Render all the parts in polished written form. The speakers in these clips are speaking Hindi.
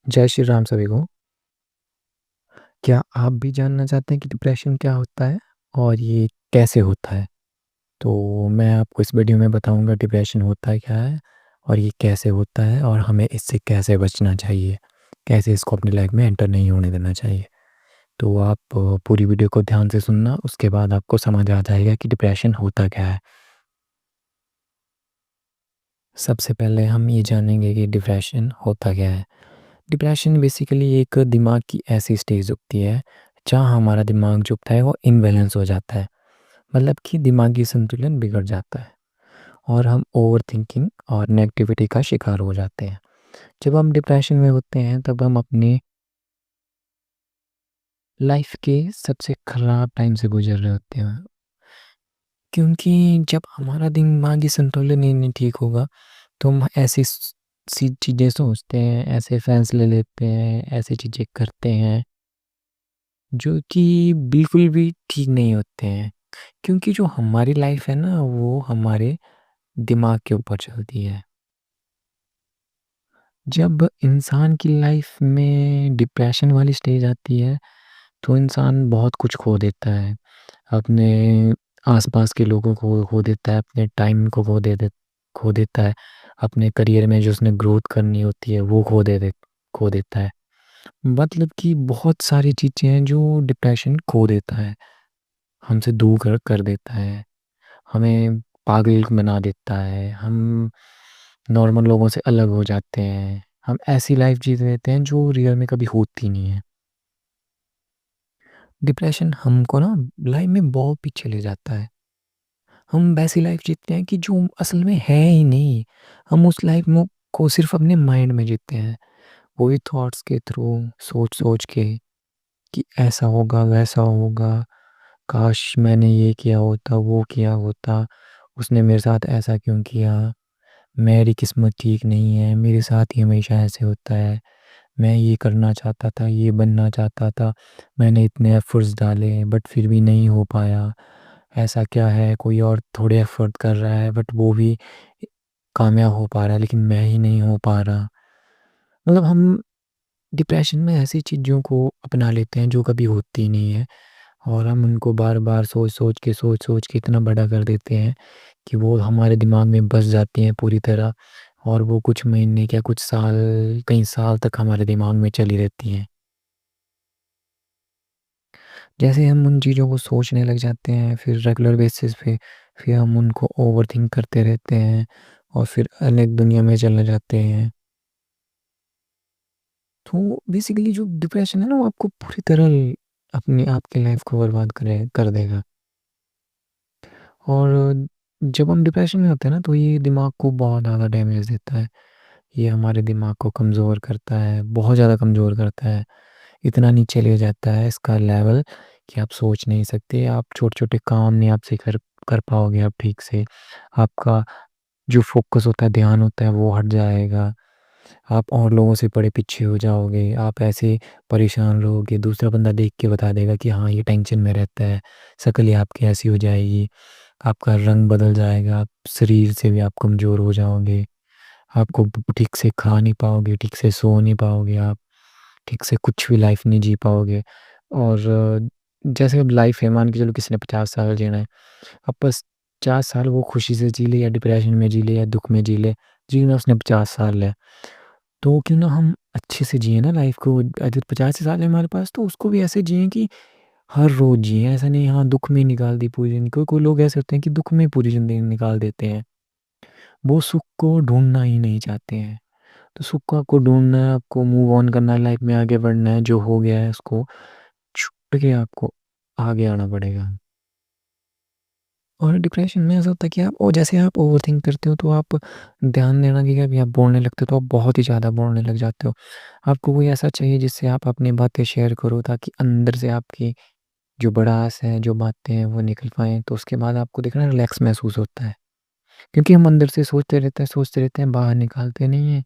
जय श्री राम सभी को। क्या आप भी जानना चाहते हैं कि डिप्रेशन क्या होता है और ये कैसे होता है? तो मैं आपको इस वीडियो में बताऊंगा डिप्रेशन होता है क्या है और ये कैसे होता है और हमें इससे कैसे बचना चाहिए, कैसे इसको अपनी लाइफ में एंटर नहीं होने देना चाहिए। तो आप पूरी वीडियो को ध्यान से सुनना, उसके बाद आपको समझ आ जाएगा कि डिप्रेशन होता क्या है। सबसे पहले हम ये जानेंगे कि डिप्रेशन होता क्या है। डिप्रेशन बेसिकली एक दिमाग की ऐसी स्टेज होती है जहाँ हमारा दिमाग जो होता है वो इम्बैलेंस हो जाता है। मतलब कि दिमागी संतुलन बिगड़ जाता है और हम ओवर थिंकिंग और नेगेटिविटी का शिकार हो जाते हैं। जब हम डिप्रेशन में होते हैं तब हम अपनी लाइफ के सबसे खराब टाइम से गुजर रहे होते हैं, क्योंकि जब हमारा दिमागी संतुलन ही नहीं ठीक होगा तो हम ऐसी सी चीज़ें सोचते हैं, ऐसे फैसले लेते हैं, ऐसी चीज़ें करते हैं जो कि बिल्कुल भी ठीक नहीं होते हैं। क्योंकि जो हमारी लाइफ है ना वो हमारे दिमाग के ऊपर चलती है। जब इंसान की लाइफ में डिप्रेशन वाली स्टेज आती है तो इंसान बहुत कुछ खो देता है। अपने आसपास के लोगों को खो देता है, अपने टाइम को खो देता है, अपने करियर में जो उसने ग्रोथ करनी होती है वो खो देता है। मतलब कि बहुत सारी चीज़ें हैं जो डिप्रेशन खो देता है, हमसे दूर कर देता है, हमें पागल बना देता है, हम नॉर्मल लोगों से अलग हो जाते हैं, हम ऐसी लाइफ जी लेते हैं जो रियल में कभी होती नहीं है। डिप्रेशन हमको ना लाइफ में बहुत पीछे ले जाता है। हम वैसी लाइफ जीते हैं कि जो असल में है ही नहीं। हम उस लाइफ में को सिर्फ अपने माइंड में जीते हैं, वही थॉट्स के थ्रू सोच के कि ऐसा होगा वैसा होगा, काश मैंने ये किया होता वो किया होता, उसने मेरे साथ ऐसा क्यों किया, मेरी किस्मत ठीक नहीं है, मेरे साथ ही हमेशा ऐसे होता है, मैं ये करना चाहता था, ये बनना चाहता था, मैंने इतने एफ़र्ट्स डाले बट फिर भी नहीं हो पाया। ऐसा क्या है, कोई और थोड़े एफ़र्ट कर रहा है बट वो भी कामयाब हो पा रहा है लेकिन मैं ही नहीं हो पा रहा। मतलब हम डिप्रेशन में ऐसी चीज़ों को अपना लेते हैं जो कभी होती ही नहीं है और हम उनको बार-बार सोच-सोच के इतना बड़ा कर देते हैं कि वो हमारे दिमाग में बस जाती हैं पूरी तरह और वो कुछ महीने क्या कुछ साल, कई साल तक हमारे दिमाग में चली रहती हैं। जैसे हम उन चीज़ों को सोचने लग जाते हैं फिर रेगुलर बेसिस पे, फिर हम उनको ओवरथिंक करते रहते हैं और फिर अलग दुनिया में चले जाते हैं। तो बेसिकली जो डिप्रेशन है ना वो आपको पूरी तरह अपनी आपकी लाइफ को बर्बाद कर देगा। और जब हम डिप्रेशन में होते हैं ना तो ये दिमाग को बहुत ज़्यादा डैमेज देता है। ये हमारे दिमाग को कमज़ोर करता है, बहुत ज़्यादा कमज़ोर करता है। इतना नीचे ले जाता है इसका लेवल कि आप सोच नहीं सकते, आप छोटे-छोटे काम नहीं आपसे कर पाओगे आप ठीक से। आपका जो फ़ोकस होता है, ध्यान होता है वो हट जाएगा। आप और लोगों से बड़े पीछे हो जाओगे, आप ऐसे परेशान रहोगे, दूसरा बंदा देख के बता देगा कि हाँ, ये टेंशन में रहता है, शक्ल ही आपकी ऐसी हो जाएगी, आपका रंग बदल जाएगा, आप शरीर से भी आप कमज़ोर हो जाओगे, आपको ठीक से खा नहीं पाओगे, ठीक से सो नहीं पाओगे आप, ठीक से कुछ भी लाइफ़ नहीं जी पाओगे। और जैसे अब लाइफ़ है, मान के चलो किसी ने 50 साल जीना है, अब बस 50 साल वो खुशी से जी ले या डिप्रेशन में जी ले या दुःख में जी ले, जीना उसने 50 साल है। तो क्यों ना हम अच्छे से जिए ना लाइफ को, अगर 85 साल है हमारे पास तो उसको भी ऐसे जिए कि हर रोज़ जिए, ऐसा नहीं हाँ दुःख में निकाल दी पूरी ज़िंदगी। कोई-कोई लोग ऐसे होते हैं कि दुःख में पूरी ज़िंदगी निकाल देते हैं। वो सुख को ढूँढना ही नहीं चाहते हैं। तो सुख को आपको ढूँढना है, आपको मूव ऑन करना है, लाइफ में आगे बढ़ना है, जो हो गया है उसको छोड़ के आपको आगे आना पड़ेगा। और डिप्रेशन में ऐसा होता है कि आप और जैसे आप ओवरथिंक करते हो तो आप ध्यान देना कि कभी आप बोलने लगते हो तो आप बहुत ही ज़्यादा बोलने लग जाते हो। आपको कोई ऐसा चाहिए जिससे आप अपनी बातें शेयर करो ताकि अंदर से आपकी जो भड़ास है, जो बातें हैं वो निकल पाएँ, तो उसके बाद आपको देखना रिलैक्स महसूस होता है। क्योंकि हम अंदर से सोचते रहते हैं, बाहर निकालते नहीं हैं।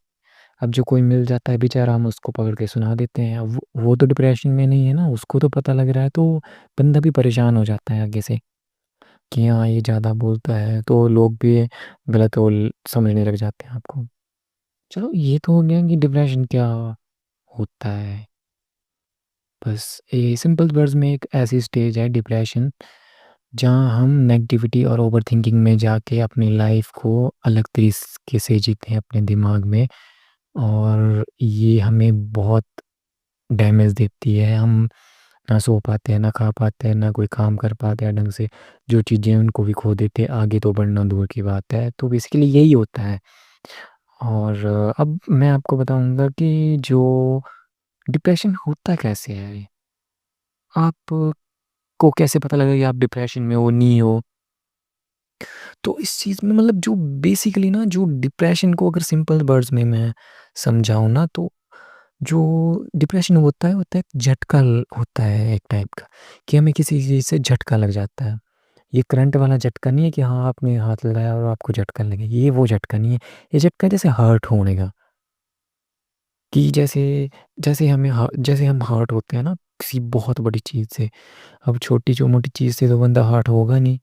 अब जो कोई मिल जाता है बेचारा हम उसको पकड़ के सुना देते हैं। अब वो तो डिप्रेशन में नहीं है ना, उसको तो पता लग रहा है तो बंदा भी परेशान हो जाता है आगे से। कि हाँ, ये ज़्यादा बोलता है, तो लोग भी गलत समझने लग जाते हैं आपको। चलो ये तो हो गया कि डिप्रेशन क्या होता है। बस ये सिंपल वर्ड्स में एक ऐसी स्टेज है डिप्रेशन जहाँ हम नेगेटिविटी और ओवरथिंकिंग में जाके अपनी लाइफ को अलग तरीके से जीते हैं अपने दिमाग में, और ये हमें बहुत डैमेज देती है। हम ना सो पाते हैं, ना खा पाते हैं, ना कोई काम कर पाते हैं ढंग से। जो चीज़ें हैं उनको भी खो देते हैं, आगे तो बढ़ना दूर की बात है। तो बेसिकली यही होता है। और अब मैं आपको बताऊँगा कि जो डिप्रेशन होता कैसे है? आपको कैसे पता लगेगा कि आप डिप्रेशन में हो, नहीं हो? तो इस चीज़ में मतलब जो बेसिकली ना जो डिप्रेशन को अगर सिंपल वर्ड्स में मैं समझाऊँ ना, तो जो डिप्रेशन होता है झटका होता है एक टाइप का, कि हमें किसी चीज़ से झटका लग जाता है। ये करंट वाला झटका नहीं है कि हाँ आपने हाथ लगाया और आपको झटका लगे, ये वो झटका नहीं है। ये झटका जैसे हर्ट होने का, कि जैसे जैसे जैसे हम हर्ट होते हैं ना किसी बहुत बड़ी चीज़ से। अब छोटी जो मोटी चीज़ से तो बंदा हर्ट होगा नहीं,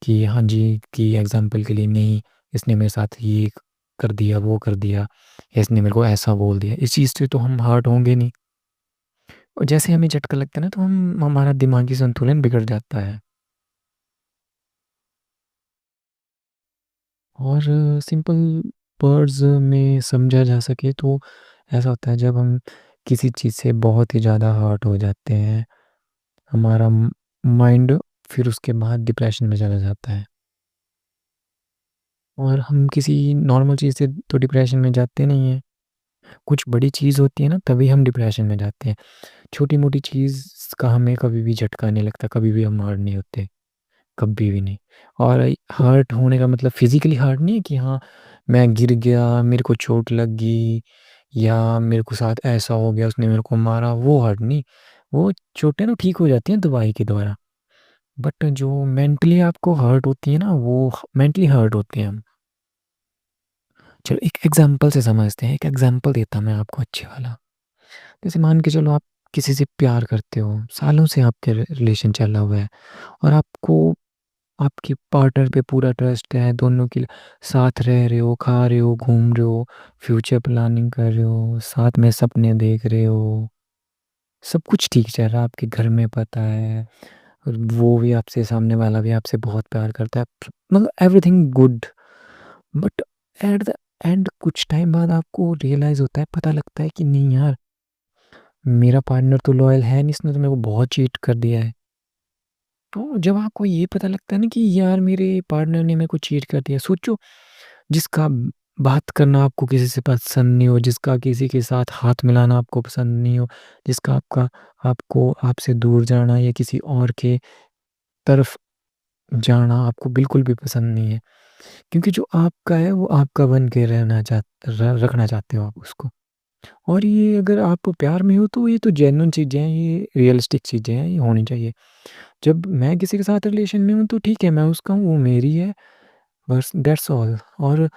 कि हाँ जी, कि एग्ज़ाम्पल के लिए नहीं, इसने मेरे साथ ये कर दिया, वो कर दिया, या इसने मेरे को ऐसा बोल दिया, इस चीज़ से तो हम हर्ट होंगे नहीं। और जैसे हमें झटका लगता है ना, तो हमारा दिमागी संतुलन बिगड़ जाता है। और सिंपल वर्ड्स में समझा जा सके तो ऐसा होता है जब हम किसी चीज़ से बहुत ही ज़्यादा हर्ट हो जाते हैं, हमारा माइंड फिर उसके बाद डिप्रेशन में चला जाता है। और हम किसी नॉर्मल चीज़ से तो डिप्रेशन में जाते नहीं हैं। कुछ बड़ी चीज़ होती है ना, तभी हम डिप्रेशन में जाते हैं। छोटी-मोटी चीज़ का हमें कभी भी झटका नहीं लगता, कभी भी हम हर्ट नहीं होते, कभी भी नहीं। और हर्ट होने का मतलब फिज़िकली हर्ट नहीं है कि हाँ, मैं गिर गया, मेरे को चोट लग गई, या मेरे को साथ ऐसा हो गया, उसने मेरे को मारा, वो हर्ट नहीं। वो चोटें तो ठीक हो जाती हैं दवाई के द्वारा, बट जो मेंटली आपको हर्ट होती है ना, वो मेंटली हर्ट होते हैं हम। चलो एक एग्ज़ाम्पल से समझते हैं, एक एग्ज़ाम्पल देता हूँ मैं आपको अच्छे वाला। जैसे मान के चलो आप किसी से प्यार करते हो, सालों से आपके रिलेशन चला हुआ है, और आपको आपके पार्टनर पे पूरा ट्रस्ट है, दोनों के साथ रह रहे हो, खा रहे हो, घूम रहे हो, फ्यूचर प्लानिंग कर रहे हो, साथ में सपने देख रहे हो, सब कुछ ठीक चल रहा है, आपके घर में पता है, और वो भी आपसे, सामने वाला भी आपसे बहुत प्यार करता है, मतलब everything good. But at the end कुछ टाइम बाद आपको रियलाइज़ होता है, पता लगता है कि नहीं यार, मेरा पार्टनर तो लॉयल है नहीं, इसने तो मेरे को बहुत चीट कर दिया है। तो जब आपको ये पता लगता है ना कि यार मेरे पार्टनर ने मेरे को चीट कर दिया, सोचो जिसका बात करना आपको किसी से पसंद नहीं हो, जिसका किसी के साथ हाथ मिलाना आपको पसंद नहीं हो, जिसका आपको आपसे दूर जाना या किसी और के तरफ जाना आपको बिल्कुल भी पसंद नहीं है। क्योंकि जो आपका है वो आपका बन के रखना चाहते हो आप उसको। और ये अगर आप प्यार में हो तो ये तो जेन्युइन चीज़ें हैं, ये रियलिस्टिक चीज़ें हैं, ये होनी चाहिए। जब मैं किसी के साथ रिलेशन में हूँ तो ठीक है, मैं उसका हूँ, वो मेरी है, बस दैट्स ऑल। और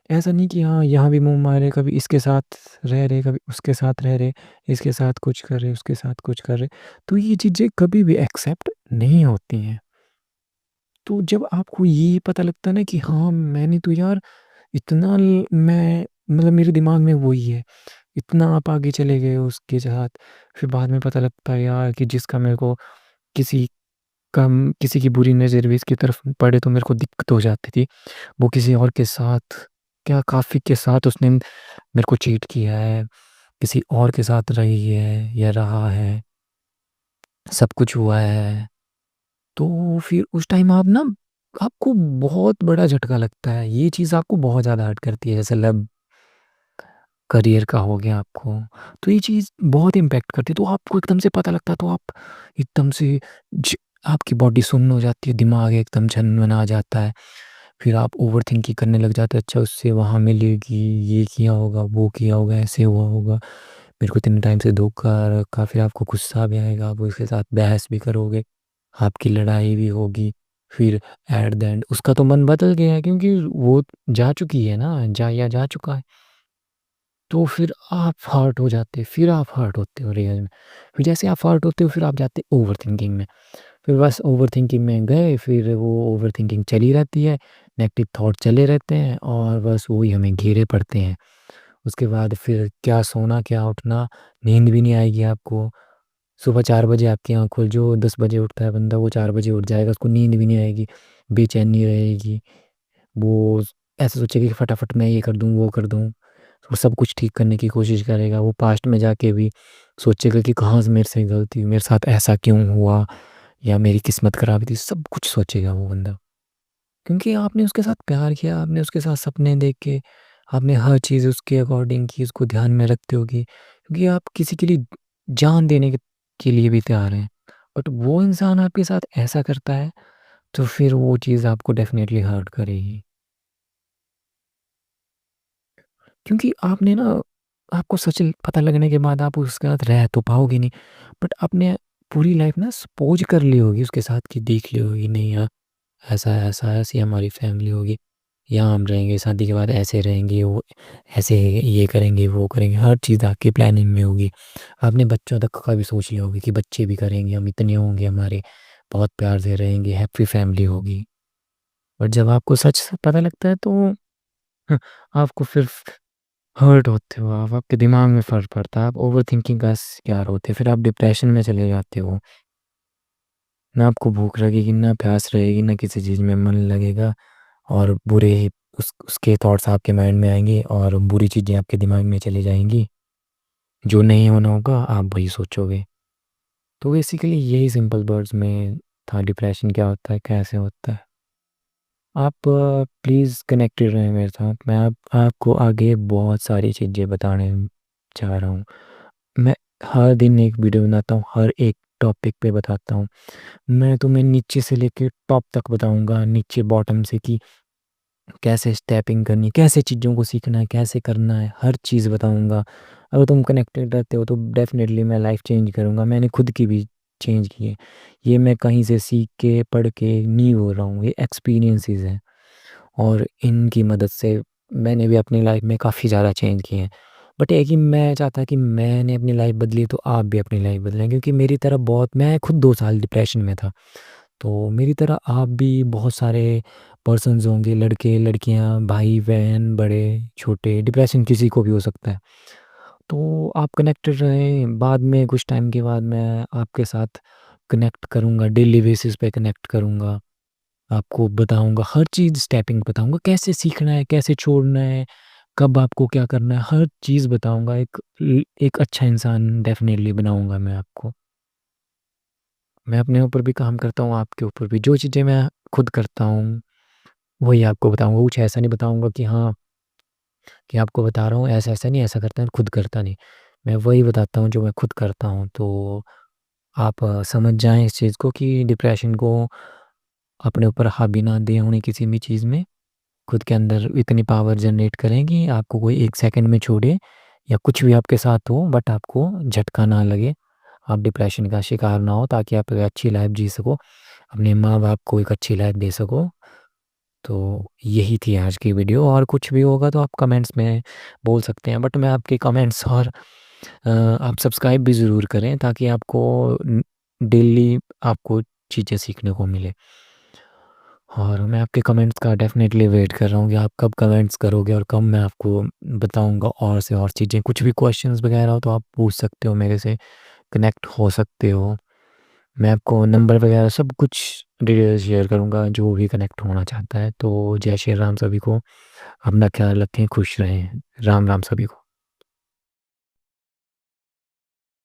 ऐसा नहीं कि हाँ, यहाँ भी मुँह मारे, कभी इसके साथ रह रहे, कभी उसके साथ रह रहे, इसके साथ कुछ कर रहे, उसके साथ कुछ कर रहे। तो ये चीज़ें कभी भी एक्सेप्ट नहीं होती हैं। तो जब आपको ये पता लगता है ना कि हाँ, मैंने तो यार इतना मैं मतलब मेरे दिमाग में वही है, इतना आप आगे चले गए हो उसके साथ, फिर बाद में पता लगता है यार कि जिसका मेरे को किसी किसी की बुरी नज़र भी इसकी तरफ पड़े तो मेरे को दिक्कत हो जाती थी। वो किसी और के साथ, क्या काफ़ी के साथ उसने मेरे को चीट किया है, किसी और के साथ रही है या रहा है, सब कुछ हुआ है। तो फिर उस टाइम आप ना, आपको बहुत बड़ा झटका लगता है। ये चीज़ आपको बहुत ज़्यादा हर्ट करती है, जैसे लव करियर का हो गया आपको। तो ये चीज़ बहुत इम्पैक्ट करती है, तो आपको एकदम से पता लगता है, तो आप एकदम से ज आपकी बॉडी सुन्न हो जाती है, दिमाग एकदम झनमना जाता है। फिर आप ओवरथिंकिंग करने लग जाते हैं, अच्छा उससे वहाँ मिलेगी, ये किया होगा, वो किया होगा, ऐसे हुआ होगा, मेरे को इतने टाइम से धोखा रखा, फिर आपको गुस्सा भी आएगा, आप उसके साथ बहस भी करोगे, आपकी लड़ाई भी होगी। फिर एट द एंड उसका तो मन बदल गया है, क्योंकि वो जा चुकी है ना, जा चुका है। तो फिर आप हर्ट हो जाते, फिर आप हर्ट होते हो रियल में। फिर जैसे आप हर्ट होते हो, फिर आप जाते ओवरथिंकिंग में। फिर बस ओवरथिंकिंग में गए, फिर वो ओवरथिंकिंग चली रहती है, नेगेटिव थॉट चले रहते हैं, और बस वही हमें घेरे पड़ते हैं। उसके बाद फिर क्या सोना, क्या उठना, नींद भी नहीं आएगी आपको। सुबह 4 बजे आपकी आँख खुल जो 10 बजे उठता है बंदा, वो 4 बजे उठ जाएगा, उसको नींद भी नहीं आएगी, बेचैनी रहेगी। वो ऐसे सोचेगा कि फटाफट मैं ये कर दूँ, वो कर दूँ। वो सब कुछ ठीक करने की कोशिश करेगा। वो पास्ट में जाके भी सोचेगा कि कहाँ से मेरे से गलती हुई, मेरे साथ ऐसा क्यों हुआ, या मेरी किस्मत खराब थी, सब कुछ सोचेगा वो बंदा। क्योंकि आपने उसके साथ प्यार किया, आपने उसके साथ सपने देखे, आपने हर चीज़ उसके अकॉर्डिंग की, उसको ध्यान में रखते हो कि क्योंकि आप किसी के लिए जान देने के लिए भी तैयार हैं। बट वो इंसान आपके साथ ऐसा करता है, तो फिर वो चीज़ आपको डेफ़िनेटली हर्ट करेगी। क्योंकि आपने ना आपको सच पता लगने के बाद आप उसके साथ रह तो पाओगे नहीं, बट आपने पूरी लाइफ़ ना सपोज़ कर ली होगी उसके साथ कि देख ली होगी, नहीं यार ऐसा है, ऐसा है, ऐसी हमारी फैमिली होगी, यहाँ हम रहेंगे, शादी के बाद ऐसे रहेंगे, वो ऐसे ये करेंगे, वो करेंगे, हर चीज़ आपकी प्लानिंग में होगी। आपने बच्चों तक का भी सोच लिया होगा कि बच्चे भी करेंगे, हम इतने होंगे हमारे, बहुत प्यार से रहेंगे, हैप्पी फैमिली होगी। बट जब आपको सच पता लगता है तो ह आपको फिर हर्ट होते हो आप, आपके दिमाग में फ़र्क पड़ता है, आप ओवरथिंकिंग का शिकार होते हो, फिर आप डिप्रेशन में चले जाते हो। ना आपको भूख लगेगी, ना प्यास रहेगी, ना किसी चीज़ में मन लगेगा, और बुरे ही उसके थॉट्स आपके माइंड में आएँगे और बुरी चीज़ें आपके दिमाग में चली जाएँगी। जो नहीं होना होगा आप वही सोचोगे। तो बेसिकली यही सिंपल वर्ड्स में था डिप्रेशन क्या होता है, कैसे होता है। आप प्लीज़ कनेक्टेड रहें मेरे साथ। मैं आपको आगे बहुत सारी चीज़ें बताने जा रहा हूँ। मैं हर दिन एक वीडियो बनाता हूँ, हर एक टॉपिक पे बताता हूँ। मैं तुम्हें नीचे से लेके टॉप तक बताऊँगा, नीचे बॉटम से कि कैसे स्टेपिंग करनी है, कैसे चीज़ों को सीखना है, कैसे करना है, हर चीज़ बताऊँगा। अगर तुम कनेक्टेड रहते हो तो डेफ़िनेटली मैं लाइफ़ चेंज करूँगा। मैंने खुद की भी चेंज की है। ये मैं कहीं से सीख के, पढ़ के नहीं बोल रहा हूँ, ये एक्सपीरियंसेस हैं, और इनकी मदद से मैंने भी अपनी लाइफ़ में काफ़ी ज़्यादा चेंज किए हैं। बट एक ही मैं चाहता कि मैंने अपनी लाइफ़ बदली तो आप भी अपनी लाइफ़ बदलें, क्योंकि मेरी तरह बहुत मैं खुद 2 साल डिप्रेशन में था। तो मेरी तरह आप भी बहुत सारे पर्सन्स होंगे, लड़के, लड़कियाँ, भाई-बहन, बड़े, छोटे, डिप्रेशन किसी को भी हो सकता है। तो आप कनेक्टेड रहें, बाद में कुछ टाइम के बाद मैं आपके साथ कनेक्ट करूँगा, डेली बेसिस पे कनेक्ट करूँगा। आपको बताऊँगा, हर चीज़ स्टेपिंग बताऊँगा, कैसे सीखना है, कैसे छोड़ना है, कब आपको क्या करना है, हर चीज़ बताऊँगा। एक अच्छा इंसान डेफ़िनेटली बनाऊँगा मैं आपको। मैं अपने ऊपर भी काम करता हूँ, आपके ऊपर भी। जो चीज़ें मैं खुद करता हूँ, वही आपको बताऊँगा। कुछ ऐसा नहीं बताऊँगा कि हाँ, कि आपको बता रहा हूँ ऐसा-ऐसा नहीं, ऐसा करता है, खुद करता नहीं। मैं वही बताता हूँ जो मैं खुद करता हूँ। तो आप समझ जाएँ इस चीज़ को कि डिप्रेशन को अपने ऊपर हावी ना दें होने किसी भी चीज़ में। खुद के अंदर इतनी पावर जनरेट करें कि आपको कोई 1 सेकंड में छोड़े, या कुछ भी आपके साथ हो बट आपको झटका ना लगे। आप डिप्रेशन का शिकार ना हो, ताकि आप एक अच्छी लाइफ़ जी सको, अपने माँ-बाप को एक अच्छी लाइफ़ दे सको। तो यही थी आज की वीडियो, और कुछ भी होगा तो आप कमेंट्स में बोल सकते हैं, बट मैं आपके कमेंट्स और आप सब्सक्राइब भी ज़रूर करें, ताकि आपको डेली आपको चीज़ें सीखने को मिले। और मैं आपके कमेंट्स का डेफ़िनेटली वेट कर रहा हूँ कि आप कब कमेंट्स करोगे और कब मैं आपको बताऊँगा और से और चीज़ें। कुछ भी क्वेश्चंस वगैरह हो तो आप पूछ सकते हो मेरे से, कनेक्ट हो सकते हो। मैं आपको नंबर वगैरह सब कुछ डिटेल शेयर करूँगा, जो भी कनेक्ट होना चाहता है। तो जय श्री राम सभी को। अपना ख़्याल रखें, खुश रहें। राम, राम सभी को।